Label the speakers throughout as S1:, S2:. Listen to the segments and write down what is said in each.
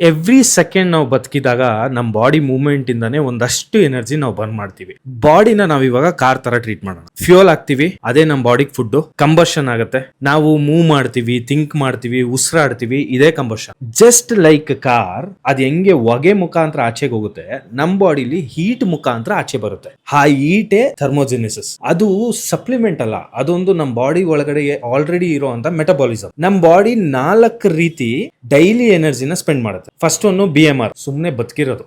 S1: Every second ನಾವು ಬದುಕಿದಾಗ ನಮ್ಮ body movement ಇಂದಾನೆ ಒಂದಷ್ಟು ಎನರ್ಜಿ ನಾವು ಬರ್ನ್ ಮಾಡ್ತೀವಿ. ಬಾಡಿನ ನಾವ್ ಇವಾಗ ಕಾರ್ ತರ ಟ್ರೀಟ್ ಮಾಡೋಣ. ಫ್ಯೂಯಲ್ ಹಾಕ್ತಿವಿ, ಅದೇ ನಮ್ಮ ಬಾಡಿಗೆ ಫುಡ್. ಕಂಬಷನ್ ಆಗುತ್ತೆ, ನಾವು ಮೂವ್ ಮಾಡ್ತೀವಿ, ಥಿಂಕ್ ಮಾಡ್ತೀವಿ, ಉಸಿರಾಡ್ತೀವಿ, ಇದೇ ಕಂಬಷನ್. ಜಸ್ಟ್ ಲೈಕ್ ಕಾರ್ ಅದ್ ಹೆಂಗೆ ಹೊಗೆ ಮುಖಾಂತರ ಆಚೆಗೆ ಹೋಗುತ್ತೆ, ನಮ್ ಬಾಡಿಲಿ ಹೀಟ್ ಮುಖಾಂತರ ಆಚೆ ಬರುತ್ತೆ. ಆ ಹೀಟೇ ಥರ್ಮೋಜೆನಿಸಿಸ್. ಅದು ಸಪ್ಲಿಮೆಂಟ್ ಅಲ್ಲ, ಅದೊಂದು ನಮ್ಮ ಬಾಡಿ ಒಳಗಡೆ ಆಲ್ರೆಡಿ ಇರುವಂತ ಮೆಟಬಾಲಿಸಮ್. ನಮ್ ಬಾಡಿ 4 ರೀತಿ ಡೈಲಿ ಎನರ್ಜಿನ ಸ್ಪೆಂಡ್ ಮಾಡುತ್ತೆ. ಫಸ್ಟ್ ಒಂದು BMR, ಸುಮ್ನೆ ಬದುಕಿರೋದು.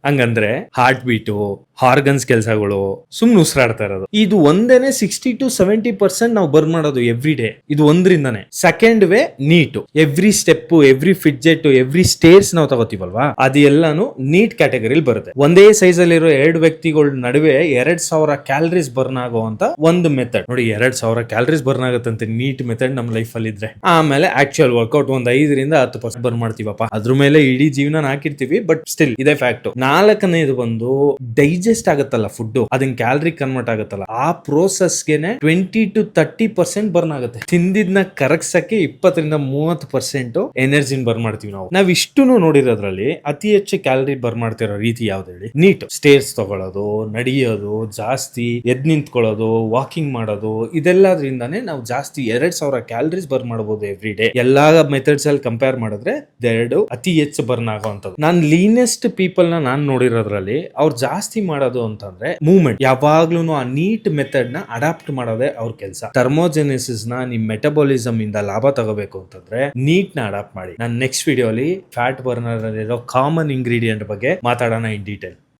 S1: ಹಂಗಂದ್ರೆ ಹಾರ್ಟ್ ಬೀಟು, ಹಾರ್ಗನ್ಸ್ ಕೆಲಸಗಳು, ಸುಮ್ನೆ ಉಸಿರಾಡ್ತಾ ಇರೋದು. ಇದು ಒಂದೇನೆ 60-70% ನಾವು ಬರ್ನ್ ಮಾಡೋದು ಎವ್ರಿ ಡೇ. ಇದು ಒಂದ್ರಿಂದಾನೆ. Second way neat. Every step, every fidget, every stairs ನಾವು ತಗೋತೀವಲ್ವಾ, ಅದೆಲ್ಲಾನು ನೀಟ್ ಕ್ಯಾಟಗರಿಲಿ ಬರುತ್ತೆ. ಒಂದೇ ಸೈಜ್ ಅಲ್ಲಿರೋ 2 ವ್ಯಕ್ತಿಗಳ ನಡುವೆ 2000 ಕ್ಯಾಲರೀಸ್ ಬರ್ನ್ ಆಗುವಂತ ಒಂದು ಮೆಥಡ್ ನೋಡಿ. 2000 ಕ್ಯಾಲರೀಸ್ ಬರ್ನ್ ಆಗುತ್ತಂತೆ ನೀಟ್ ಮೆಥಡ್ ನಮ್ಮ ಲೈಫ್ ಅಲ್ಲಿ ಇದ್ರೆ. ಆಮೇಲೆ ಆಕ್ಚುಯಲ್ ವರ್ಕೌಟ್ ಒಂದ್ 5-10% ಬರ್ನ್ ಮಾಡ್ತೀವಪ್ಪ. ಅದ್ರ ಮೇಲೆ ಇಡೀ ಜೀವನ ಹಾಕಿರ್ತೀವಿ, ಬಟ್ ಸ್ಟಿಲ್ ಇದೇ ಫ್ಯಾಕ್ಟ್. 4ನೇದು ಬಂದು ಡೈಜೆಸ್ಟ್ ಆಗುತ್ತಲ್ಲ ಫುಡ್, ಅದನ್ನ ಕ್ಯಾಲರಿ ಕನ್ವರ್ಟ್ ಆಗುತ್ತಲ್ಲ, ಆ ಪ್ರೋಸೆಸ್ಗೆನೆ 20-30% ಬರ್ನ್ ಆಗುತ್ತೆ. ತಿಂದಿದ್ನ ಕರಗ್ಸಕ್ಕೆ 20-30% ಎನರ್ಜಿನ ಬರ್ನ್ ಮಾಡ್ತೀವಿ ನಾವು. ನಾವ್ ಇಷ್ಟುನು ನೋಡಿರೋದ್ರಲ್ಲಿ ಅತಿ ಹೆಚ್ಚು ಕ್ಯಾಲರಿ ಬರ್ನ್ ಮಾಡ್ತಿರೋ ರೀತಿ ಯಾವ್ದು ಹೇಳಿ? ನೀಟ್. ಸ್ಟೇರ್ಸ್ ತಗೊಳ್ಳೋದು, ನಡೆಯೋದು ಜಾಸ್ತಿ, ಎದ್ ನಿಂತ್ಕೊಳ್ಳೋದು, ವಾಕಿಂಗ್ ಮಾಡೋದು, ಇದೆಲ್ಲದ್ರಿಂದಾನೇ ನಾವು ಜಾಸ್ತಿ 2000 ಕ್ಯಾಲರೀಸ್ ಬರ್ನ್ ಮಾಡಬಹುದು ಎವ್ರಿ ಡೇ. ಎಲ್ಲಾ ಮೆಥಡ್ಸ್ ಅಲ್ಲಿ ಕಂಪೇರ್ ಮಾಡಿದ್ರೆ ಎರಡು ಅತಿ ಹೆಚ್ಚು ಬರ್ನ್ ಆಗುವಂತದ್ದು. ನಾನ್ ಲೀನೆಸ್ಟ್ ಪೀಪಲ್ ನಾನ್ ನೋಡಿರೋದ್ರಲ್ಲಿ ಅವ್ರು ಜಾಸ್ತಿ ಮಾಡೋದು ಅಂತಂದ್ರೆ ಮೂವ್ಮೆಂಟ್. ಯಾವಾಗ್ಲೂ ಆ ನೀಟ್ ಮೆಥಡ್ ನ ಅಡಾಪ್ಟ್ ಮಾಡೋದೇ ಅವ್ರ ಕೆಲಸ. ಥರ್ಮೋಜೆನಿಸಿಸ್ ನ ನಿಮ್ ಮೆಟಬಾಲಿಸಮ್ ಇಂದ ಲಾಭ ತಗೋಬೇಕು ಅಂತಂದ್ರೆ ನೀಟ್ ನ ಅಡಾಪ್ಟ್ ಮಾಡಿ. ನಾನು ನೆಕ್ಸ್ಟ್ ವಿಡಿಯೋ ಅಲ್ಲಿ ಫ್ಯಾಟ್ ಬರ್ನರ್ ಅಲ್ಲಿರೋ ಕಾಮನ್ ಇಂಗ್ರೀಡಿಯೆಂಟ್ ಬಗ್ಗೆ ಮಾತಾಡೋಣ ಇನ್ ಡೀಟೇಲ್.